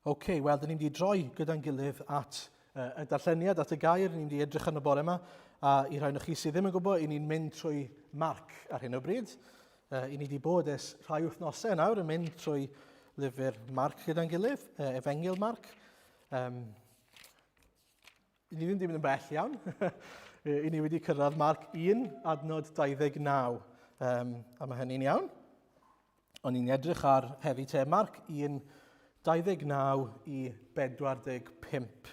Wel, dyn ni'n wedi droi gyda'n gilydd at y darlleniad, at y gair. Ni'n wedi edrych yn y bore yma. A i rhai o'ch chi sydd ddim yn gwybod, i ni'n mynd trwy Marc ar hyn o bryd. I ni wedi bod ers rhai wythnosau nawr yn mynd trwy lyfr Marc gyda'n gilydd, Efengil Marc. I ni ddim wedi mynd yn bell iawn. I ni wedi cyrraedd Marc 1, adnod 29. A mae hynny'n iawn. Ond ni'n edrych ar heddi te Marc 1, 29 i 45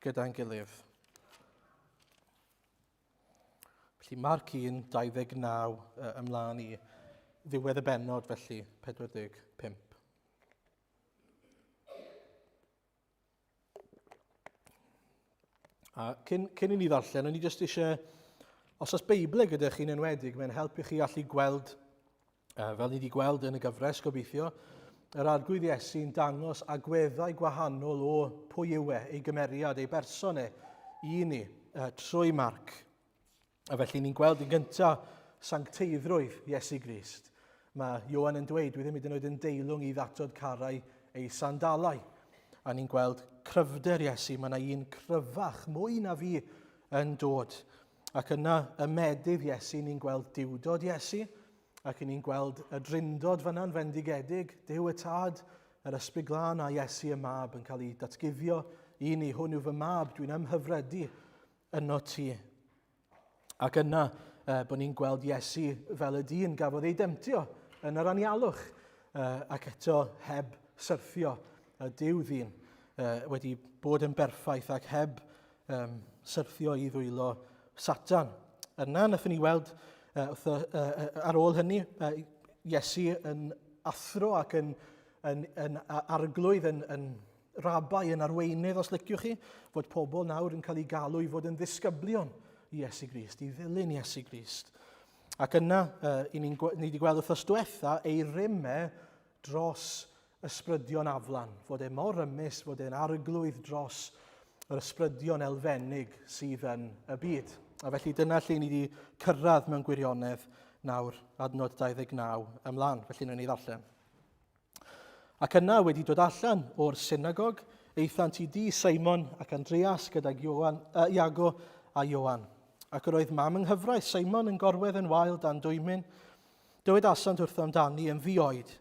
gyda'n gilydd. Felly Marc 1, 29 ymlaen i ddiwedd y bennod, felly 45. A cyn i ni ddarllen, o'n i jyst eisiau, os oes Beiblau gyda chi'n enwedig, mae'n helpu chi allu gweld, fel ni wedi gweld yn y gyfres gobeithio, yr arglwydd Iesu'n dangos agweddau gwahanol o pwy yw ei gymeriad, ei bersonau i ni trwy Marc. A felly ni'n gweld yn gyntaf sancteiddrwydd Iesu Grist. Mae Ioan yn dweud, dwi ddim hyd yn oed yn deilwng i ddatod carau ei sandalau. A ni'n gweld cryfder Iesu, mae yna un cryfach, mwy na fi yn dod. Ac yna y medydd Iesu, ni'n gweld diwdod Iesu, ac ni'n gweld y drindod fyna'n fendigedig, Duw y Tad, yr Ysbryd Glân a Iesu y Mab yn cael ei datguddio i ni. Hwn yw fy mab, dwi'n ymhyfrydu yno ti. Ac yna, bod ni'n gweld Iesu fel y dyn gafodd ei demtio yn yr anialwch, ac eto heb syrthio y Duw ddyn wedi bod yn berffaith ac heb syrthio i ddwylo Satan. Yna, nathon ni weld ar ôl hynny, Iesu yn athro ac yn arglwydd, yn rabai, yn arweinydd, os liciwch chi, fod pobl nawr yn cael ei galw i fod yn ddisgyblion i Iesu Grist, i ddilyn Iesu Grist. Ac yna, ni wedi gweld wrthos diwetha ei rimau dros ysbrydion aflan, fod e mor ymys, fod e'n arglwydd dros yr ysbrydion elfennig sydd yn y byd. A felly dyna lle ni wedi cyrraedd mewn gwirionedd nawr, adnod 29 ymlaen, felly nhw'n ei ddarllen. Ac yna wedi dod allan o'r synagog, eithant i dŷ Seimon ac Andreas gydag Iago a Ioan. Ac yr oedd mam yng nghyfraith Seimon yn gorwedd yn wael dan dwymyn, dywed asant wrtho amdani yn ddioed.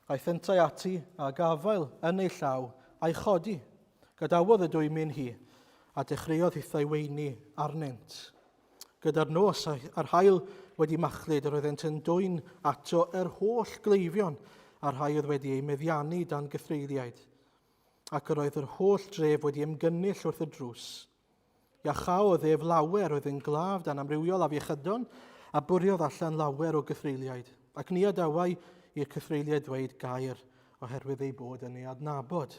Aeth yntau ati a gafael yn ei llaw a'i chodi, gadawodd y dwymyn hi, a dechreuodd hithau weini arnynt. Gyda'r nos a'r haul wedi machlyd, yr oeddent yn dwyn ato yr holl gleifion a'r rhai oedd wedi ei meddiannu dan gythreiliaid. Ac yr oedd yr holl dref wedi ymgynnull wrth y drws. Iachau oedd ef lawer oedd yn glaf dan amrywiol afiechydon a bwriodd allan lawer o gythreiliaid. Ac ni adawai i'r cythreiliaid dweud gair oherwydd ei bod yn ei adnabod.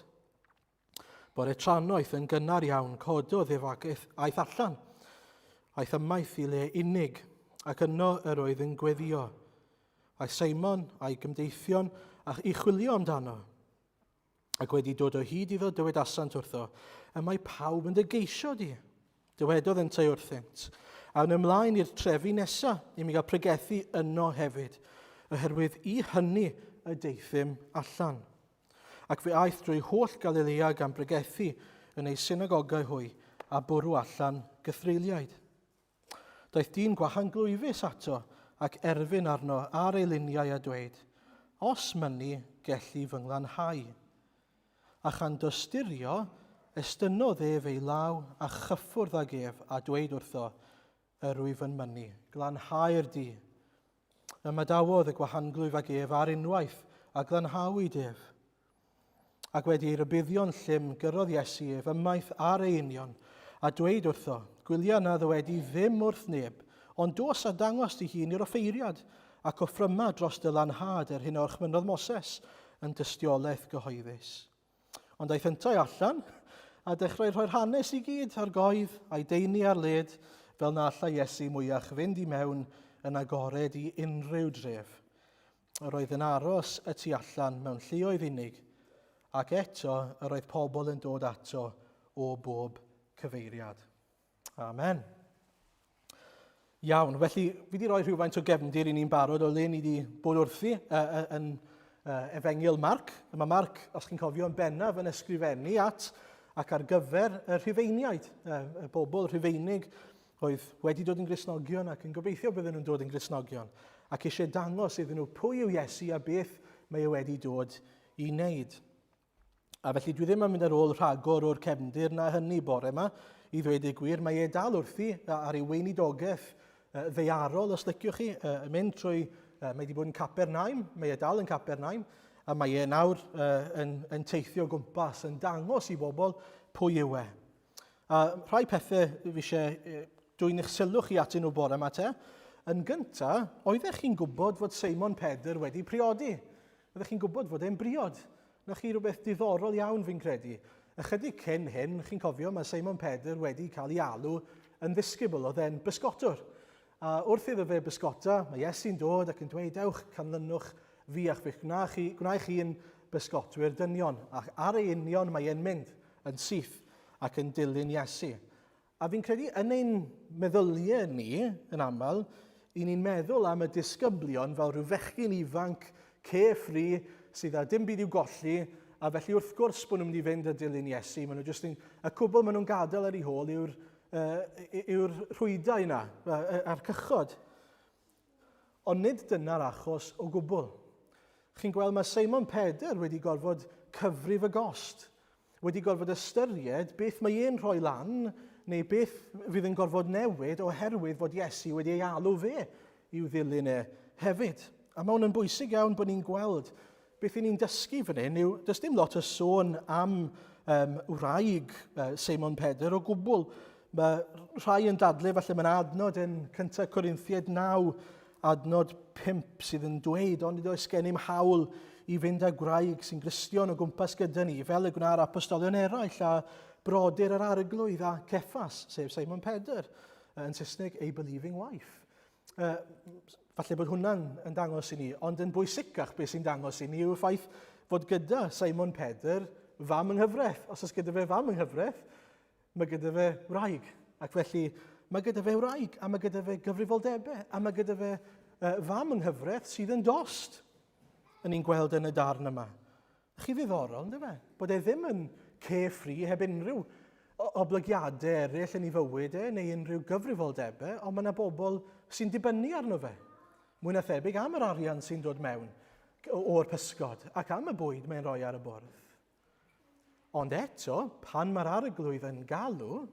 Bore tranoeth yn gynnar iawn cododd ef ac aeth allan. Aeth ymaith i le unig, ac yno yr oedd yn gweddio. Aeth Seimon a'i gymdeithion i chwilio amdano. Ac wedi dod o hyd iddo dywed asant wrtho, y mae pawb yn dy geisio di. Dywedodd yntau wrthynt. A yn ymlaen i'r trefi nesaf, i mi gael pregethu yno hefyd, oherwydd i hynny y deithim allan. Ac fe aeth drwy holl Galilea gan pregethu yn ei synagogau hwy, a bwrw allan gythreiliaid. Daeth dyn gwahanglwyfus ato ac erfyn arno ar ei luniau a dweud, os mynnu gellu fy nglanhau. A chan dostyrio, estynodd ef ei law a chyffwrdd ag ef a dweud wrtho, yr wyf yn mynnu, glanhau'r di. Ymadawodd y gwahanglwyf ag ef ar unwaith a glanhawyd ef. Ac wedi ei rybuddion llym gyrrodd Iesu ef ymaith ar ei union a dweud wrtho, gwylia na ddywedi ddim wrth neb, ond dos a dangos di hun i'r offeiriad ac offryma dros dy lanhad hyn o'r chmynodd Moses yn dystiolaeth gyhoeddus. Ond aeth yntau allan a dechrau rhoi'r hanes i gyd ar goedd a'i deini ar led fel na alla Iesu mwyach fynd i mewn yn agored i unrhyw dref. Yr oedd yn aros y tu allan mewn lluoedd unig, ac eto yr oedd pobl yn dod ato o bob cyfeiriad. Amen. Iawn, felly fi wedi rhoi rhywfaint o gefndir i ni'n barod o le ni wedi bod wrthi yn Efengyl Marc. Mae Marc, os chi'n cofio, yn bennaf yn ysgrifennu at ac ar gyfer y Rhufeiniaid, y bobl Rhufeinig oedd wedi dod yn Gristnogion ac yn gobeithio bydden nhw'n dod yn Gristnogion ac eisiau dangos iddyn nhw pwy yw Iesu a beth mae e wedi dod i wneud. A felly dwi ddim yn mynd ar ôl rhagor o'r cefndir na hynny bore yma, i ddweud y gwir, mae e dal wrthi ar ei weinidogaeth ddeiarol, os liciwch chi, mynd trwy, mae wedi bod yn Capernaum, mae e dal yn Capernaum, a mae e nawr yn teithio gwmpas, yn dangos i bobl pwy yw e. A rhai pethau fi eisiau dwy'n eich sylw chi atyn nhw bore yma te. Yn gyntaf, oeddech chi'n gwybod fod Seimon Pedr wedi priodi? Oeddech chi'n gwybod fod e'n briod? Na chi rhywbeth diddorol iawn fi'n credu. Ychydig cyn hyn, chi'n cofio, mae Seimon Pedr wedi cael ei alw yn ddisgybl, oedd e'n bysgotwr. A wrth iddo fe bysgota, mae Iesu'n dod ac yn dweud, ewch, canlynwch fi a'ch gwnaech chi'n bysgotwyr dynion. Ac ar ei union mae e'n mynd yn syth ac yn dilyn Iesu. A fi'n credu yn ein meddyliau ni, yn aml, i ni'n meddwl am y disgyblion fel rhyw fechgyn ifanc, carefree, sydd â dim byd i'w golli, a felly wrth gwrs bod nhw'n mynd i fynd a dilyn Iesu. Y cwbl maen nhw'n gadael ar ei hôl yw'r rhwydau yna, a'r cychod. Ond nid dyna'r achos o gwbl. Chi'n gweld mae Seimon Pedr wedi gorfod cyfrif y gost, wedi gorfod ystyried beth mae e'n rhoi lan, neu beth fydd yn gorfod newid oherwydd fod Iesu wedi ei alw fe i'w ddilyn e hefyd. A mae hwn yn bwysig iawn bod ni'n gweld beth ni'n dysgu fan hyn yw, does dim lot o sôn am wraig Seimon Pedr o gwbl. Mae rhai yn dadlau, falle mae'n adnod yn 1 Corinthiaid 9, adnod 5 sydd yn dweud, ond nid oes gennym hawl i fynd â gwraig sy'n Gristion o gwmpas gyda ni, fel y gwna'r apostolion eraill a brodyr yr arglwydd a Ceffas, sef Seimon Pedr, yn Saesneg, a believing wife. Falle bod hwnna'n dangos i ni, ond yn bwysicach beth sy'n dangos i ni yw y ffaith fod gyda Seimon Pedr fam yng nghyfraith. Os oes gyda fe fam yng nghyfraith, mae gyda fe wraig. Ac felly, mae gyda fe wraig, a mae gyda fe gyfrifoldebau, a mae gyda fe fam yng nghyfraith sydd yn dost. Yn ni'n gweld yn y darn yma. Chi ddiddorol, ynddo fe? Bod e ddim yn carefree heb unrhyw oblygiadau eraill yn ei fywyd neu unrhyw gyfrifoldebau, ond mae yna bobl sy'n dibynnu arno fe. Mwy na thebyg am yr arian sy'n dod mewn o'r pysgod ac am y bwyd mae'n rhoi ar y bwrdd. Ond eto, pan mae'r arglwydd yn galw,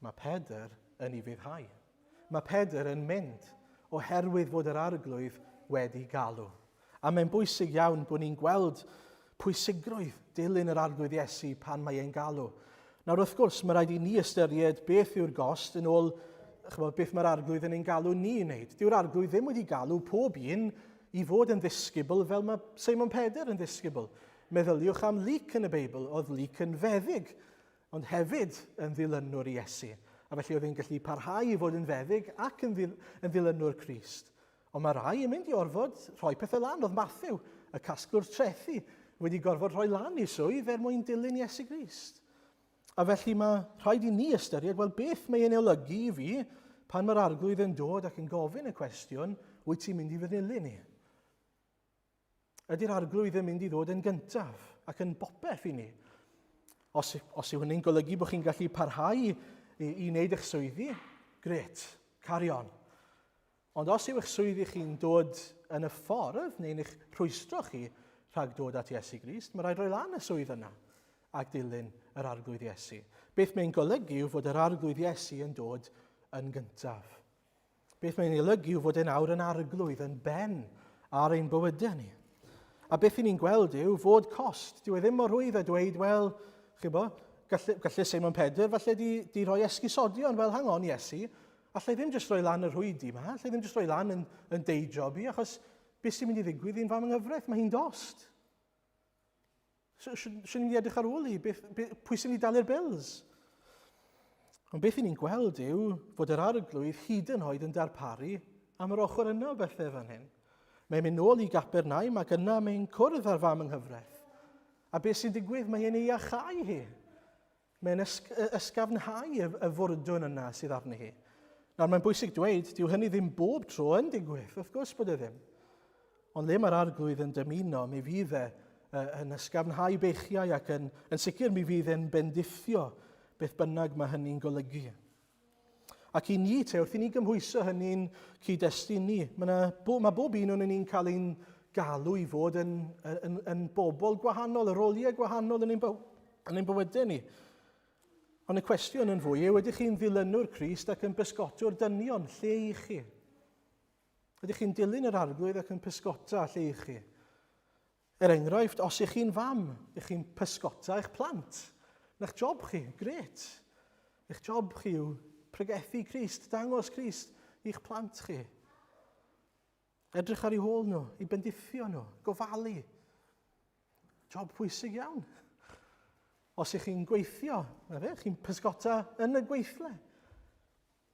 mae Pedr yn ei fyddhau. Mae Pedr yn mynd oherwydd fod yr arglwydd wedi galw. A mae'n bwysig iawn bod ni'n gweld pwysigrwydd dilyn yr arglwydd Iesu pan mae e'n galw. Nawr wrth gwrs, mae rhaid i ni ystyried beth yw'r gost yn ôl beth mae'r arglwydd yn ein galw ni i wneud. Dyw'r arglwydd ddim wedi galw pob un i fod yn ddisgybl fel mae Seimon Pedr yn ddisgybl. Meddyliwch am Luc yn y Beibl, oedd Luc yn feddyg, ond hefyd yn ddilynwr Iesu. A felly oedd e'n gallu parhau i fod yn feddyg ac yn ddilynwr Crist. Ond mae rai yn mynd i orfod rhoi pethau lan. Oedd Matthew, y casglwr trethi, wedi gorfod rhoi lan i swydd mwyn dilyn Iesu Grist. A felly mae rhaid i ni ystyried, wel beth mae e'n olygu i fi pan mae'r arglwydd yn dod ac yn gofyn y cwestiwn, wyt ti'n mynd i fanylu ni? Ydy'r arglwydd yn mynd i ddod yn gyntaf ac yn bopeth i ni? Os yw hynny'n golygu bod chi'n gallu parhau i wneud eich swyddi, gret, carry on. Ond os yw eich swyddi chi'n dod yn y ffordd neu'n eich rhwystro chi rhag dod at Iesu Grist, mae rhaid rhoi lan y swydd yna ac dilyn yr arglwydd Iesu. Beth mae'n golygu yw fod yr arglwydd Iesu yn dod yn gyntaf. Beth mae'n olygu yw fod e'n awr yn arglwydd yn ben ar ein bywydau ni. A beth ni'n gweld yw fod cost. Dyw e ddim mor rwydd a dweud, wel, gallai Seimon Pedr falle di roi esgusodion, fel hang on Iesu, allai ddim jyst roi lan y rwydi yma, allai ddim jyst roi lan yn deijob i, achos beth sy'n mynd i ddigwydd i'n fam yng nghyfraith, mae hi'n dost. Sy'n mynd i edrych ar ôl i, pwy sy'n mynd i dalu'r bills? Ond beth ni'n gweld yw fod yr arglwydd hyd yn oed yn darparu am yr ochr yno bethau fan hyn. Mae'n mynd nôl i Capernaum ac yna mae'n cwrdd ar fam yng nghyfraith. A beth sy'n digwydd? Mae'n ei achau hi. Mae'n ysgafnhau y fwrdwn yna sydd arni hi. Nawr mae'n bwysig dweud, dyw hynny ddim bob tro yn digwydd, wrth gwrs bod e ddim. Ond le mae'r arglwydd yn dymuno, mi fydd yn ysgafnhau beichiau ac yn sicr mi fydd e'n bendithio beth bynnag mae hynny'n golygu. Ac i ni wrth i ni gymhwyso hynny'n cyd-destun ni, mae bob un o'n ni'n cael ein galw i fod yn bobl gwahanol, y roliau gwahanol yn ein bywydau ni. Ond y cwestiwn yn fwy, ydych chi'n ddilynwr Crist ac yn bysgotwr dynion, lle i chi? Ydych chi'n dilyn yr arglwydd ac yn pysgota lle i chi? Enghraifft, os ych chi'n fam, ych chi'n pysgota eich plant. Na'ch job chi, gret. Eich job chi yw pregethu Crist, dangos Crist i'ch plant chi. Edrych ar ei hôl nhw, i bendithio nhw, gofalu. Job pwysig iawn. Os ych chi'n gweithio, chi'n pysgota yn y gweithle.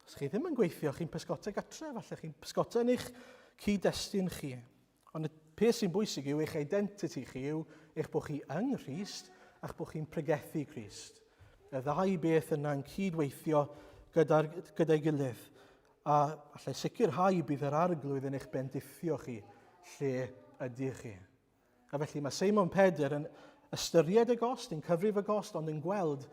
Os chi ddim yn gweithio, chi'n pysgota gatre, falle chi'n pysgota yn eich cyd-destun chi. Ond y peth sy'n bwysig yw eich identity chi, yw eich bod chi yng Nghrist a'ch bod chi'n pregethu Crist. Y ddau beth yna'n cydweithio gyda'i gilydd. A allai sicrhau bydd yr arglwydd yn eich bendithio chi lle ydych chi. A felly mae Seimon Pedr yn ystyried y gost, yn cyfrif y gost, ond yn gweld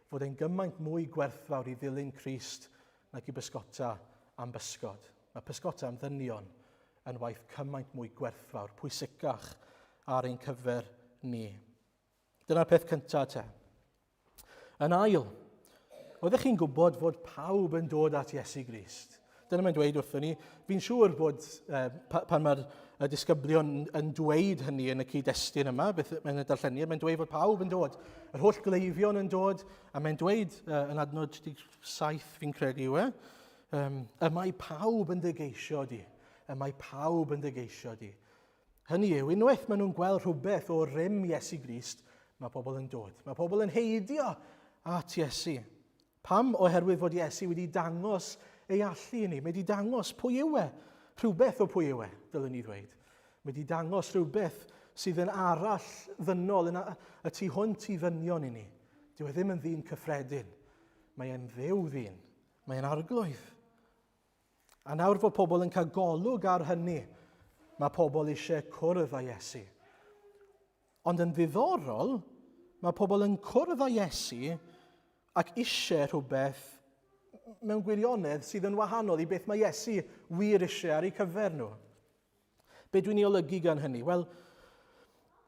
fod e'n gymaint mwy gwerthfawr i ddilyn Crist nag i bysgota am bysgod. Mae pysgota am ddynion yn waith cymaint mwy gwerthfawr, pwysicach ar ein cyfer ni. Dyna'r peth cyntaf te. Yn ail, oeddech chi'n gwybod fod pawb yn dod at Iesu Grist? Dyna mae'n dweud wrthyn ni. Fi'n siŵr bod pan mae'r disgyblion yn dweud hynny yn y cyd-destun yma, beth mae'n y darlleniad, mae'n dweud fod pawb yn dod. Yr holl gleifion yn dod, a mae'n dweud yn adnod 7 fi'n credu yw y mae pawb yn dygeisio di. Y mae pawb yn dygeisio di. Hynny yw, unwaith maen nhw'n gweld rhywbeth o rym Iesu Grist, mae pobl yn dod. Mae pobl yn heidio at Iesu. Pam? Oherwydd fod Iesu wedi dangos ei allu i ni. Mae wedi dangos pwy yw e. Rhywbeth o pwy yw e, dylwn ni ddweud. Mae wedi dangos rhywbeth sydd yn arall ddynol, y tu hwnt i ddynion i ni. Dyw e ddim yn ddyn cyffredin. Mae e'n ddew ddyn. Mae e'n arglwydd. A nawr fod pobl yn cael golwg ar hynny, mae pobl eisiau cwrdd â Iesu. Ond yn ddiddorol, mae pobl yn cwrdd â Iesu ac eisiau rhywbeth mewn gwirionedd sydd yn wahanol i beth mae Iesu wir eisiau ar ei cyfer nhw. Be dwi'n ei olygu gan hynny? Wel,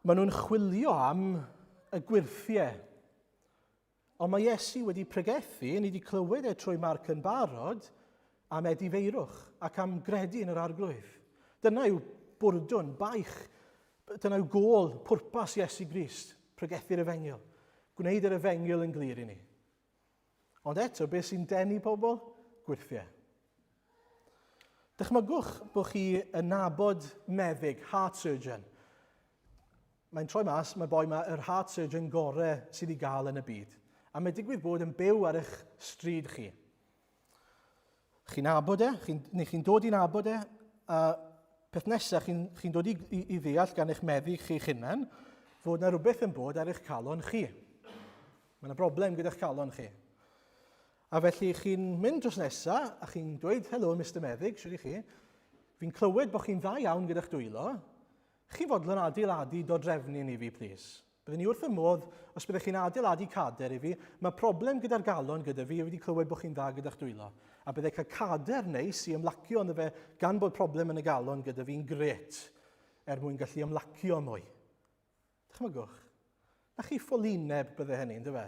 maen nhw'n chwilio am y gwirthiau. Ond mae Iesu wedi pregethu, ni wedi clywed trwy Marc yn barod, am edifeirwch ac am gredu yn yr arglwydd. Dyna yw bwrdwn, baich, dyna yw gôl, pwrpas Iesu Grist, pregethu'r efengyl. Gwneud yr efengyl yn glir i ni. Ond eto, beth sy'n denu pobl? Gwirthiau. Dychmygwch bod chi yn nabod meddyg, heart surgeon. Mae'n troi mas, mae boi yma yr heart surgeon gorau sydd i gael yn y byd. A mae digwydd bod yn byw ar eich stryd chi. Chi'n nabod e, neu chi'n dod i nabod e, a peth nesaf chi'n dod i ddeall gan eich meddyg chi'ch hunan, fod yna rhywbeth yn bod ar eich calon chi. Mae yna broblem gyda'ch calon chi. A felly chi'n mynd dros nesaf, a chi'n dweud, helo, Mr Meddyg, siwr i chi, fi'n clywed bod chi'n dda iawn gyda'ch dwylo, chi fodlon adeiladu dod drefnu ni fi, plis. Byddwn ni wrth y modd, os byddech chi'n adeiladu cader i fi, mae problem gyda'r galon gyda fi, wedi clywed bod chi'n dda gyda'ch dwylo. A byddai cael cader neis i ymlacio ynddo fe gan bod problem yn y galon gyda fi'n gret, mwyn gallu ymlacio mwy. Dychmygwch, na chi ffolineb bydde hynny, ynddo fe?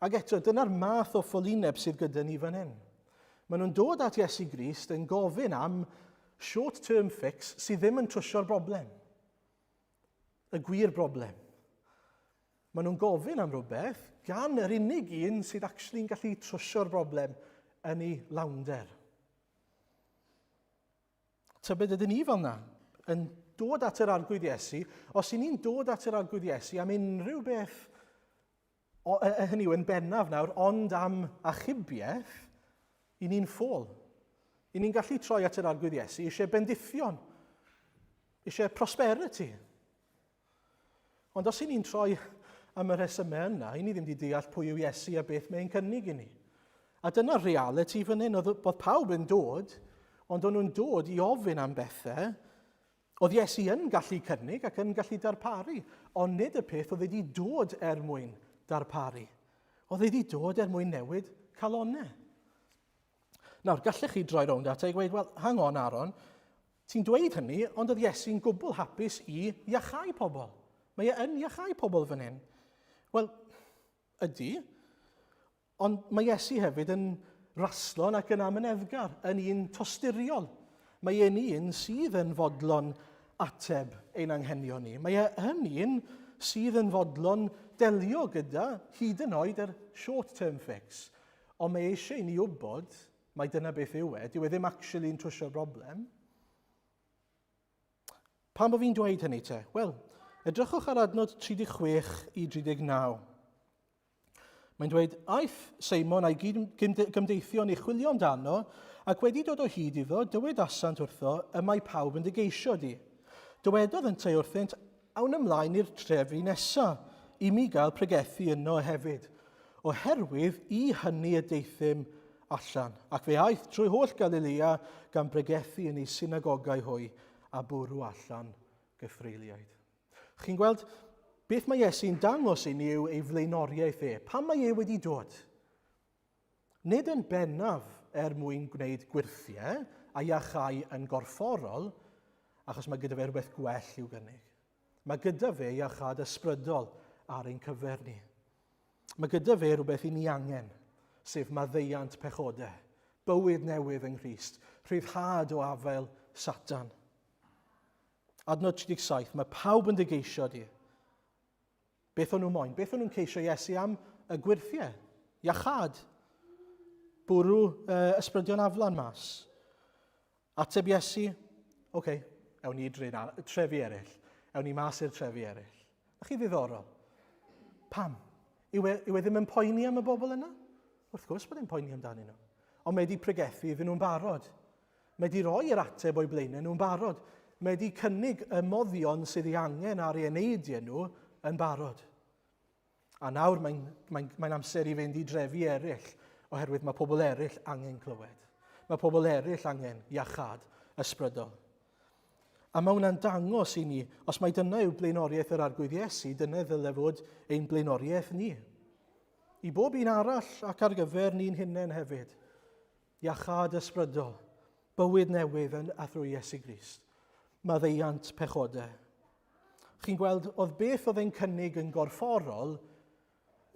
Ac eto, dyna'r math o ffolineb sydd gyda ni fan hyn. Maen nhw'n dod at Iesu Grist yn gofyn am short-term fix sydd ddim yn trwsio'r broblem. Y gwir broblem. Maen nhw'n gofyn am rhywbeth gan yr unig un sydd actually'n gallu trwsio'r broblem yn ei lawnder. Tybed ydyn ni fel yna yn dod at yr arglwydd Iesu, os i ni'n dod at yr arglwydd Iesu am unrhyw beth hynny yw yn bennaf nawr, ond am achubiaeth, i ni'n ffôl. I ni'n gallu troi at yr arglwydd Iesu, eisiau bendithion, eisiau prosperity. Ond os i ni'n troi am y rhesymau yna, i ni ddim wedi deall pwy yw Iesu a beth mae'n cynnig i ni. A dyna'r reality fan hyn, bod pawb yn dod, ond o'n nhw'n dod i ofyn am bethau, Oedd Iesu yn gallu cynnig ac yn gallu darparu, ond nid y peth oedd wedi dod mwyn darparu. Oedd wedi dod mwyn newid calonnau. Nawr, gallech chi droi rownd at a gweud, wel, hang on Aron, ti'n dweud hynny, ond oedd Iesu'n gwbl hapus i iachau pobl. Mae e yn iachau pobl fan hyn. Wel, ydy, ond mae Iesu hefyd yn raslon ac yn amyneddgar, yn un tosturiol. Mae e'n un sydd yn fodlon ateb ein anghenion ni. Mae e'n un sydd yn fodlon delio gyda hyd yn oed yr short-term fix. Ond mae eisiau i ni wybod, mae dyna beth yw e, dyw e ddim actually'n trwsio'r broblem. Pam bod fi'n dweud hynny te? Wel, edrychwch ar adnod 36 i 39. Mae'n dweud, aeth Seimon a'i gymdeithion i chwilio amdano, ac wedi dod o hyd iddo, dywed asant wrtho, y mae pawb yn dy geisio di. Dywedodd yn te wrthynt, awn ymlaen i'r trefi nesaf, i mi gael pregethu yno hefyd, oherwydd i hynny y deithim allan. Ac fe aeth trwy holl Galilea gan pregethu yn ei synagogau hwy a bwrw allan gyffreiliaid. Chi'n gweld, beth mae Iesu'n dangos i ni yw ei flaenoriaeth e. Pam mae e wedi dod? Nid yn bennaf mwyn gwneud gwirthiau a iachau yn gorfforol, achos mae gyda fe rhywbeth gwell i'w gynnig. Mae gyda fe iachad ysbrydol ar ein cyfer ni. Mae gyda fe rhywbeth i ni angen, sef maddeuant pechodau, bywyd newydd yng Nghrist, rhyddhad o afael Satan. Adnod 37, mae pawb yn dygeisio di. Beth o'n nhw moyn? Beth o'n nhw'n ceisio Iesu am y gwirthiau? Iachad? Bwrw ysbrydion aflan mas? Ateb Iesu? Oce, ewn ni trefi eraill. Ewn ni mas i'r trefi eraill. A chi ddiddorol? Pam? Yw e ddim yn poeni am y bobl yna? Wrth gwrs bod e'n poeni amdanyn nhw. Ond mae wedi pregethu iddyn nhw'n barod. Mae wedi rhoi yr ateb o'i blaenau nhw'n barod. Mae wedi cynnig y moddion sydd ei angen ar ei eneidiau nhw yn barod. A nawr mae'n amser i fynd i drefi eraill, oherwydd mae pobl eraill angen clywed. Mae pobl eraill angen iachad ysbrydol. A mae hwnna'n dangos i ni, os mae dyna yw blaenoriaeth yr arglwydd Iesu, dyna ddylai fod ein blaenoriaeth ni. I bob un arall ac ar gyfer ni'n hunain hefyd. Iachad ysbrydol, bywyd newydd a thrwy Iesu Grist. Maddeuant pechodau. Chi'n gweld, oedd beth oedd e'n cynnig yn gorfforol,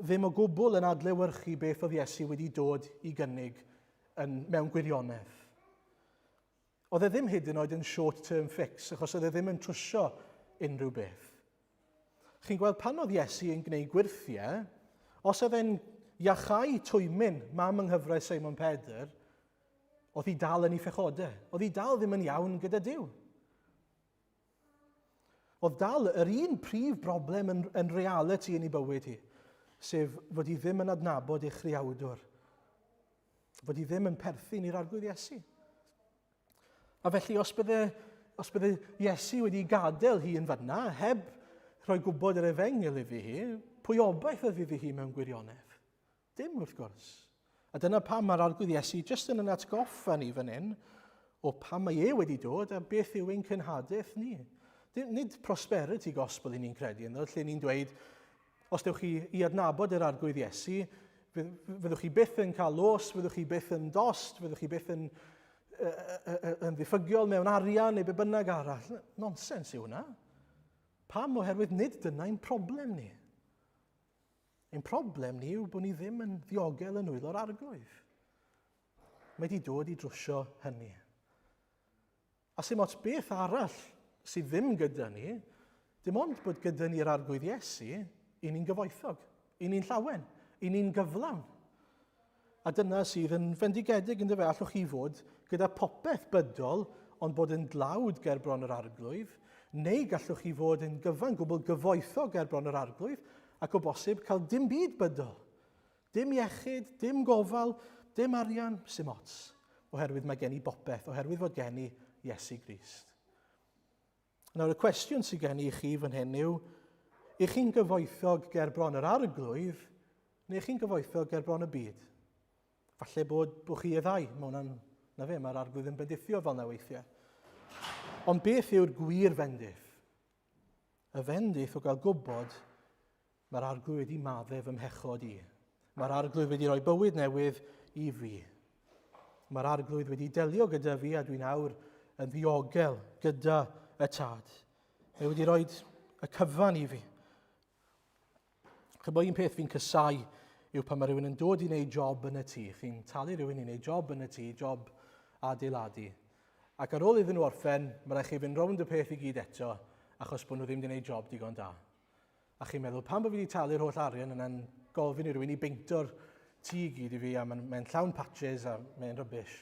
ddim o gwbl yn adlewyrchu beth oedd Iesu wedi dod i gynnig mewn gwirionedd. Oedd e ddim hyd yn oed yn short-term fix, achos oedd e ddim yn trwsio unrhyw beth. Chi'n gweld, pan oedd Iesu yn gwneud gwirthiau, os oedd e'n iachau twymyn mam yng nghyfrau Seimon Pedr, oedd hi dal yn ei phechodau. Oedd hi dal ddim yn iawn gyda Duw. Oedd dal yr un prif broblem yn reality yn ei bywyd hi, sef fod hi ddim yn adnabod ei chriawdwr. Fod hi ddim yn perthyn i'r arglwydd Iesu. A felly, os bydde Iesu wedi gadael hi yn fanna, heb rhoi gwybod yr efengyl iddi hi, pwy obaith oedd iddi hi mewn gwirionedd? Dim wrth gwrs. A dyna pam mae'r arglwydd Iesu jyst yn atgoffa ni fan hyn o pam mae e wedi dod a beth yw ein cynhadaeth ni. Nid prosperity gospel i ni'n credu ynddo, lle ni'n dweud, os dewch chi i adnabod yr arglwydd Iesu, fyddwch chi byth yn cael los, fyddwch chi byth yn dost, fyddwch chi byth yn ddiffygiol mewn arian neu be bynnag arall. Nonsens yw hwnna. Pam oherwydd nid dyna ein problem ni. Ein problem ni yw bod ni ddim yn ddiogel yn wylo'r arglwydd. Mae wedi dod i drwsio hynny. A sy'n ots beth arall sydd ddim gyda ni, dim ond bod gyda ni'r arglwydd Iesu, i ni'n gyfoethog, i ni'n llawen, i ni'n gyflawn. A dyna sydd yn fendigedig yn dyfe, allwch chi fod gyda popeth bydol, ond bod yn dlawd ger bron yr arglwydd, neu gallwch chi fod yn gwbl gyfoethog ger bron yr arglwydd, ac o bosib cael dim byd bydol. Dim iechyd, dim gofal, dim arian, sim ots. Oherwydd mae gen i bopeth, oherwydd fod gen i Iesu Grist. Nawr, y cwestiwn sydd gen i chi fan hyn yw, ych chi'n gyfoethog ger bron yr arglwydd, neu chi'n gyfoethog ger bron y byd? Falle bod chi y ddau. Mae'r arglwydd yn bedithio fel na weithiau. Ond beth yw'r gwir fendith? Y fendith o gael gwybod mae'r arglwydd wedi maddau fy mhechod i. Mae'r arglwydd wedi rhoi bywyd newydd i fi. Mae'r arglwydd wedi delio gyda fi a dwi'n awr yn ddiogel gyda y tad. Mae wedi rhoi y cyfan i fi. Chybo un peth fi'n cysau yw pan mae rhywun yn dod i wneud job yn y tŷ. Chi'n talu rhywun i wneud job yn y tŷ, job adeiladu. Ac ar ôl iddyn nhw orffen, mae rhaid chi fynd rownd y peth i gyd eto, achos bod nhw ddim wedi wneud job digon da. A chi'n meddwl, pan bod fi wedi talu'r holl arian yna'n gofyn i rhywun i beinto'r tŷ i gyd i fi, a mae'n llawn patches a mae'n rybys.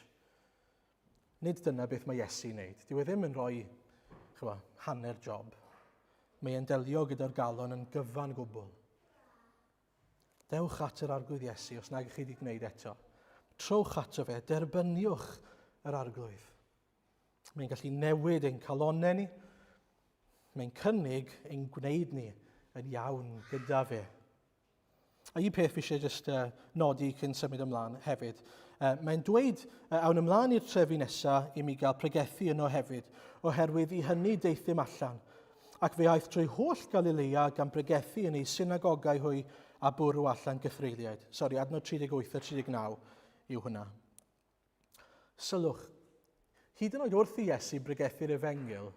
Nid dyna beth mae Iesu'n wneud. Dyw e ddim yn rhoi hanner job. Mae'n delio gyda'r galon yn gyfan gwbl. Dewch at yr arglwydd Iesu os nag ych chi wedi gwneud eto. Trowch ato fe, derbyniwch yr arglwydd. Mae'n gallu newid ein calonau ni. Mae'n cynnig ein gwneud ni yn iawn gyda fe. A un peth fi eisiau just nodi cyn symud ymlaen hefyd. Mae'n dweud awn ymlaen i'r trefi nesaf i mi gael pregethu yno hefyd, oherwydd i hynny deithim allan. Ac fe aeth trwy holl Galilea gan pregethu yn ei synagogau hwy a bwrw allan gythreiliaid. Sori, adnod 38 a 39 yw hwnna. Sylwch, hyd yn oed wrth i Iesu bregethu'r Efengil,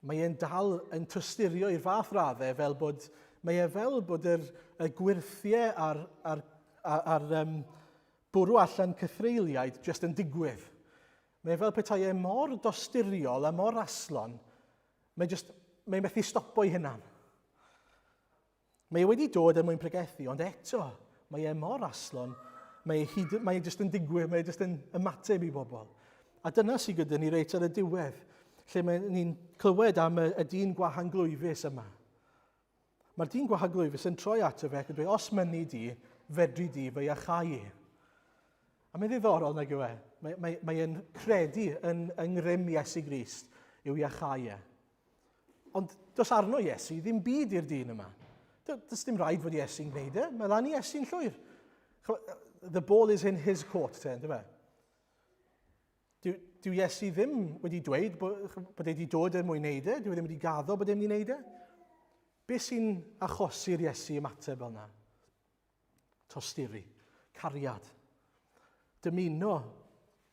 mae e'n dal yn tysturio i'r fath raddau fel bod y gwirthiau a'r bwrw allan cythreiliaid jyst yn digwydd. Mae fel petai e mor dosturiol a mor aslon, mae methu stopo i hynna. Mae e wedi dod mwyn pregethu, ond eto, mae e mor aslon, mae e jyst yn digwydd, mae e jyst yn ymateb i bobl. A dyna sydd gyda ni reit ar y diwedd, lle ni'n clywed am y dyn gwahan glwyfus yma. Mae'r dyn gwahan glwyfus yn troi ato fe ac yn dweud, os mynnu di, fedri di fe achau i. A mae'n ddiddorol nag yw e. Mae'n credu yn ngrym Iesu Grist i'w iachau e. Ond does arno Iesu ddim byd i'r dyn yma. Does dim rhaid fod Iesu'n gwneud e. Mae lan i Iesu'n llwyr. The ball is in his court, ynddo fe? Dyw Iesu ddim wedi dweud bod e wedi dod er mwyn wneud e. Dyw e ddim wedi gaddo bod e'n mynd i wneud e. Be sy'n achosi'r Iesu ymateb fel yna? Tosturi, cariad. Dymuno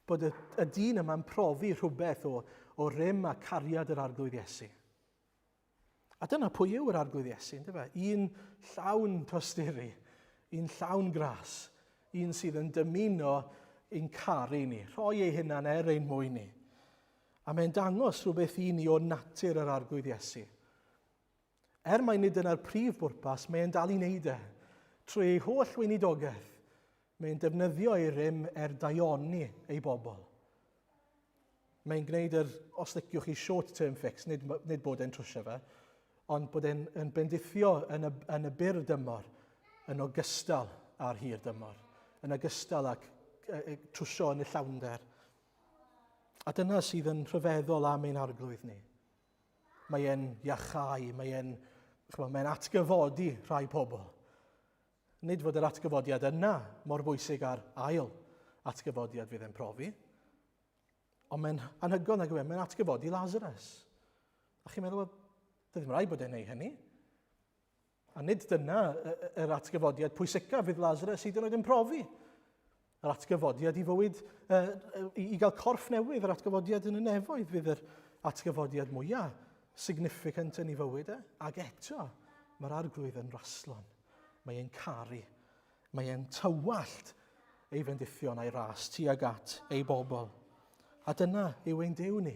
bod y dyn yma'n profi rhywbeth o rym a cariad yr arglwydd Iesu. A dyna pwy yw yr arglwydd Iesu, ynddo fe? Un llawn tosturi, un llawn gras, un sydd yn dymuno ein caru ni, rhoi ei hunan ein mwyn ni. A mae'n dangos rhywbeth i ni o natur yr arglwydd Iesu. Mai nid yna'r prif bwrpas, mae'n dal i wneud e. Trwy ei holl weinidogaeth, mae'n defnyddio ei rym daioni ei bobl. Mae'n gwneud os liciwch chi short-term fix, nid bod e'n trwsio fe, ond bod e'n bendithio yn y byr dymor, yn ogystal â'r hir dymor, yn ogystal ac trwsio yn y llawnder. A dyna sydd yn rhyfeddol am ein arglwydd ni. Mae'n iachau, mae'n atgyfodi rhai pobl. Nid fod yr atgyfodiad yna mor bwysig ar ail atgyfodiad fydd e'n profi, ond mae'n anhygoel nag yw e, mae'n atgyfodi Lazarus. A chi'n meddwl, ddim rhaid bod e'n neud hynny. A nid dyna yr atgyfodiad pwysicaf fydd Lazarus hyd yn oed yn profi. Yr atgyfodiad i fywyd, i gael corff newydd, yr atgyfodiad yn y nefoedd fydd yr atgyfodiad mwyaf significant yn ei fywyd. Ac eto, mae'r arglwydd yn raslon. Mae e'n caru. Mae e'n tywallt ei fendithion a'i ras tuag at ei bobl. A dyna yw ein Duw ni.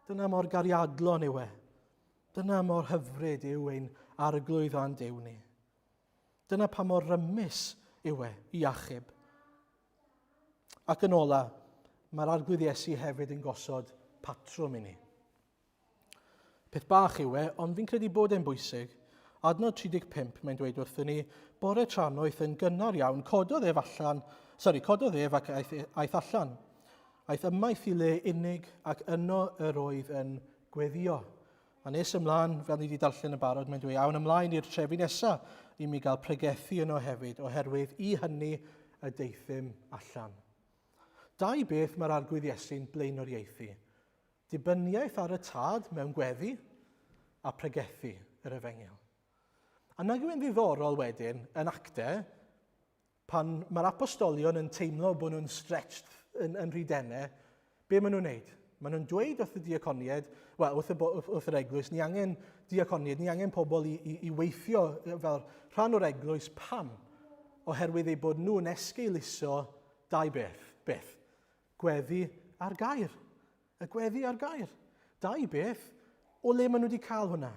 Dyna mor gariadlon yw e. Dyna mor hyfryd yw ein arglwydd a'n Duw ni. Dyna pa mor rymus yw e i achub. Ac yn ola, mae'r arglwydd Iesu hefyd yn gosod patrwm i ni. Peth bach yw e, ond fi'n credu bod e'n bwysig. Adnod 35, mae'n dweud wrthyn ni, bore tranoeth yn gynnar iawn, cododd ef ac aeth allan. Aeth ymaith i le unig ac yno yr oedd yn gweddio. A nes ymlaen, fel ni wedi darllen y barod, mae'n dweud, awn ymlaen i'r trefi nesaf i mi gael pregethu yno hefyd, oherwydd i hynny y deithim allan. Dau beth mae'r arglwydd Iesu'n blaenoriaethu. Dibyniaeth ar y tad mewn gweddi a pregethu yr efengyl. A nag yw'n ddiddorol wedyn yn actau, pan mae'r apostolion yn teimlo bod nhw'n stretched yn rhydennau, be maen nhw'n wneud? Maen nhw'n dweud wrth y diaconiaid, wrth yr eglwys, ni angen diaconiaid, ni angen pobl i weithio fel rhan o'r eglwys. Pam? Oherwydd ei bod nhw'n esgeiluso dau beth. Gweddi a'r gair. Y gweddi a'r gair. Dau beth, o le maen nhw wedi cael hwnna?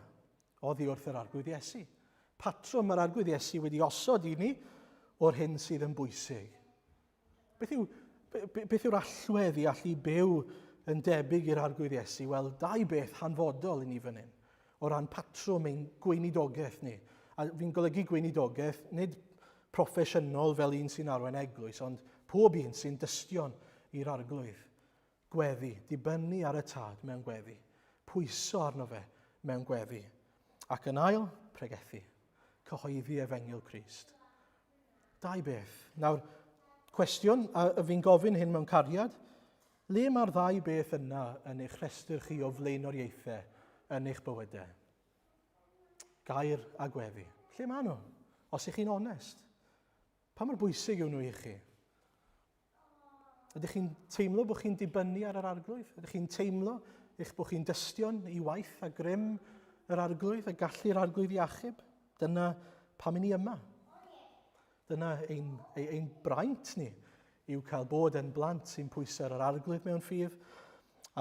Oddi wrth yr arglwydd Iesu. Patrwm yr arglwydd Iesu wedi osod i ni o'r hyn sydd yn bwysig. Beth yw'r allwedd i allu byw yn debyg i'r arglwydd Iesu? Wel, dau beth hanfodol i ni fan hyn, o ran patrwm ein gweinidogaeth ni. A fi'n golygu gweinidogaeth, nid proffesiynol fel un sy'n arwain eglwys, ond pob un sy'n dystion i'r arglwydd. Gweddi, dibynnu ar y tad mewn gweddi. Pwyso arno fe mewn gweddi. Ac yn ail, pregethu. Cyhoeddi efengyl Crist. Dau beth. Nawr, cwestiwn, a fi'n gofyn hyn mewn cariad, le mae'r ddau beth yna yn eich rhestr chi o flaenoriaethau yn eich bywydau? Gair a gweddi. Lle maen nhw? Os ych chi'n onest. Pa mor bwysig yw nhw i chi? Ydych chi'n teimlo bod chi'n dibynnu ar yr arglwydd? Ydych chi'n teimlo eich bod chi'n dystion i waith a grym yr arglwydd, a gallu'r arglwydd i achub? Dyna pam i ni yma. Dyna ein braint ni yw cael bod yn blant sy'n pwyso ar yr arglwydd mewn ffydd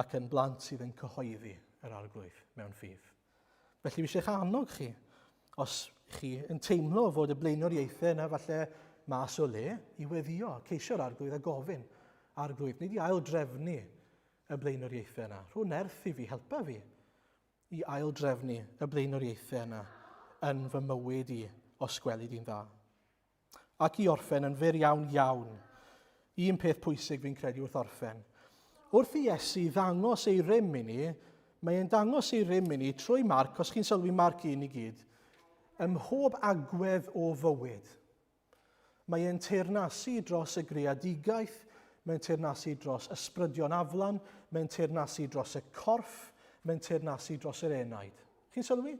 ac yn blant sydd yn cyhoeddi yr arglwydd mewn ffydd. Felly fi eisiau annog chi, os chi yn teimlo fod y blaenoriaethau yna falle mas o le, i weddio, ceisio'r arglwydd a gofyn arglwydd, nid i aildrefnu y blaenoriaethau yna. Rho nerth i fi, helpa fi i aildrefnu y blaenoriaethau yna yn fy mywyd i os gwelid i'n dda. Ac i orffen yn fyr iawn. Un peth pwysig fi'n credu wrth orffen. Wrth i Iesu ddangos ei rym i ni, mae'n dangos ei rym i ni trwy Marc, os chi'n sylwi Marc 1 i gyd, ym mhob agwedd o fywyd. Mae'n teyrnasu dros y greadigaeth, mae'n teyrnasu dros ysbrydion aflan, mae'n teyrnasu dros y corff, mae'n teyrnasu dros yr enaid. Chi'n sylwi?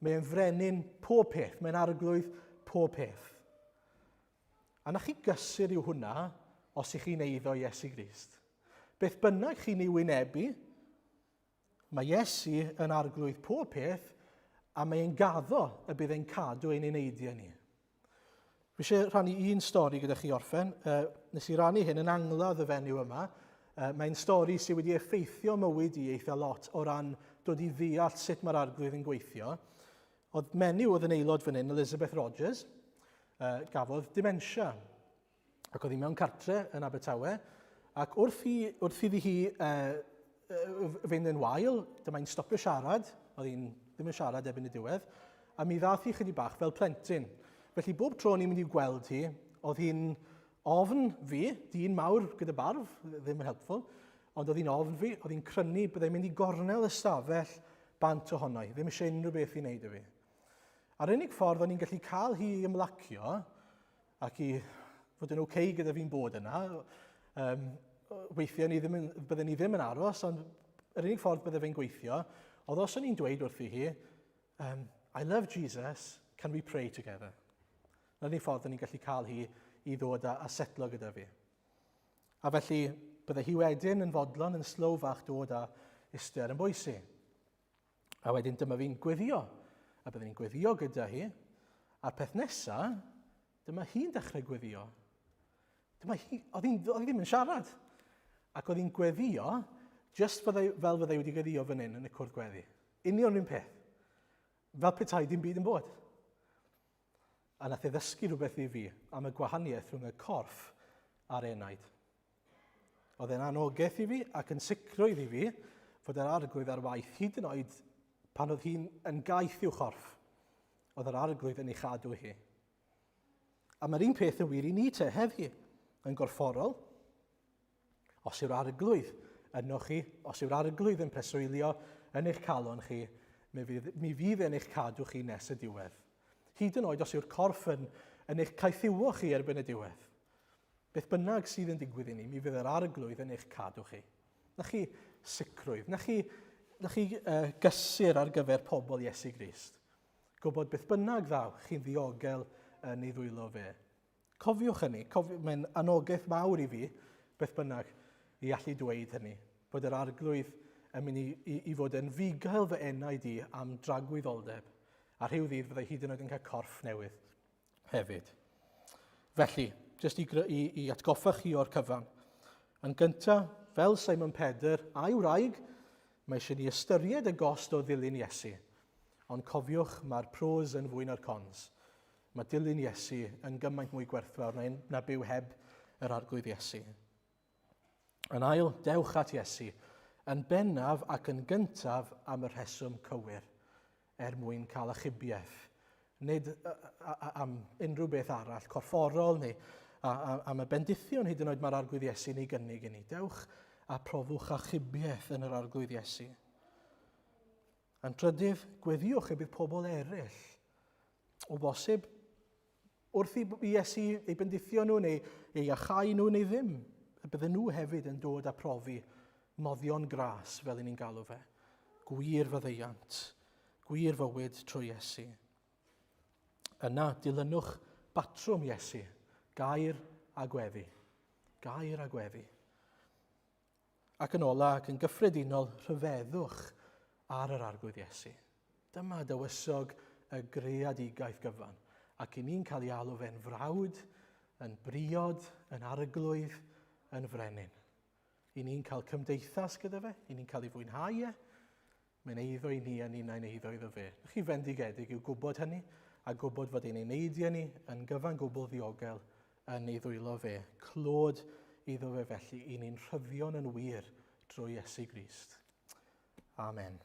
Mae'n frenin pob peth, mae'n arglwydd pob peth. A na chi gysur yw hwnna os ych chi'n eiddo Iesu Grist. Beth bynnag chi'n ei wynebu, mae Iesu yn arglwydd pob peth a mae'n gaddo y bydd e'n cadw ein uneidiau ni. Fi eisiau rhannu un stori gyda chi orffen. Nes i rannu hyn yn angladd y fenyw yma. Mae'n stori sydd wedi effeithio mywyd i eitha lot o ran dod i ddeall sut mae'r arglwydd yn gweithio. Oedd menyw oedd yn aelod fan hyn, Elizabeth Rogers, gafodd dementia. Ac oedd hi mewn cartre yn Abertawe. Ac wrth iddi hi fynd yn wael, dyma'n stopio siarad. Oedd hi'n ddim yn siarad erbyn y diwedd. A mi ddath hi chydig bach fel plentyn. Felly bob tro ni'n mynd i gweld hi, oedd hi'n ofn fi, dyn mawr gyda barf, ddim yn helpful, ond oedd hi'n ofn fi, oedd hi'n crynu byddai'n mynd i gornel ystafell bant ohono i, ddim eisiau unrhyw beth i wneud â fi. A'r unig ffordd o'n i'n gallu cael hi i ymlacio, ac i fod yn okay gyda fi'n bod yna, weithiau byddwn ni ddim yn aros, ond yr unig ffordd byddai fe'n gweithio, oedd os o'n i'n dweud wrthi hi, I love Jesus, can we pray together? Na'r unig ffordd ni'n gallu cael hi i ddod a setlo gyda fi. A felly, byddai hi wedyn yn fodlon yn slow fach dod a iste ar yn bwysi. A wedyn dyma fi'n gweddio. A byddai'n gweddio gyda hi. A'r peth nesaf, dyma hi'n dechrau gweddio. Oedd hi ddim yn siarad. Ac oedd hi'n gweddio, just fel fyddai wedi gweddio fan hyn yn y cwrdd gweddi. Union un peth. Fel petai dim byd yn bod. A nath e ddysgu rhywbeth i fi am y gwahaniaeth rhwng y corff a'r enaid. Oedd e'n anogaeth i fi ac yn sicrwydd i fi fod yr arglwydd ar waith hyd yn oed pan oedd hi'n yn gaeth i'w chorff. Oedd yr arglwydd yn ei chadw hi. A mae'r un peth yn wir i ni te heddi yn gorfforol. Os yw'r arglwydd ynoch chi, os yw'r arglwydd yn preswylio yn eich calon chi, mi fydd yn eich cadw chi nes y diwedd. Hyd yn oed os yw'r corff yn eich caethiwo chi erbyn y diwedd. Beth bynnag sydd yn digwydd i ni, mi fydd yr arglwydd yn eich cadw chi. Na chi sicrwydd. Na chi gysur ar gyfer pobl Iesu Grist. Gwybod beth bynnag ddaw, chi'n ddiogel yn ei ddwylo fe. Cofiwch hynny, mae'n anogaeth mawr i fi, beth bynnag, i allu dweud hynny. Bod yr arglwydd yn mynd i fod yn fugail fy enaid i am dragwyddoldeb. A rhyw ddydd fyddai hyd yn oed yn cael corff newydd hefyd. Felly, jyst i atgoffa chi o'r cyfan. Yn gyntaf, fel Simon Pedr a'i wraig, mae eisiau ni ystyried y gost o ddilyn Iesu. Ond cofiwch, mae'r pros yn fwy na'r cons. Mae dilyn Iesu yn gymaint mwy gwerthfawr na byw heb yr arglwydd Iesu. Yn ail, dewch at Iesu, yn bennaf ac yn gyntaf am y rheswm cywir, mwyn cael achubiaeth. Nid am unrhyw beth arall, corfforol neu am y bendithion hyd yn oed mae'r arglwydd Iesu neu gynnig i ni. Dewch a profwch achubiaeth yn yr arglwydd Iesu. Yn trydydd, gweddiwch y bydd pobl eraill. O bosib, wrth i Iesu ei bendithio nhw neu ei achau nhw neu ddim, bydden nhw hefyd yn dod a profi moddion gras fel ni'n galw fe. Gwir faddeuant, gwir fywyd trwy Iesu. Yna, dilynwch batrwm Iesu, gair a gweddi. Gair a gweddi. Ac yn ola, ac yn gyffredinol, rhyfeddwch ar yr arglwydd Iesu. Dyma dywysog y greadigaeth gyfan, ac i ni'n cael ei alw fe'n frawd, yn briod, yn arglwydd, yn frenin. I ni'n cael cymdeithas gyda fe, i ni'n cael ei fwynhau e, mae'n eiddo i ni a ni'n ein eiddo iddo fe. Chi fendigedig yw gwybod hynny, a gwybod fod ein eneidio ni yn gyfan gwbl ddiogel yn ei ddwylo fe. Clod iddo fe felly, i ni'n rhyddion yn wir drwy Iesu Grist. Amen.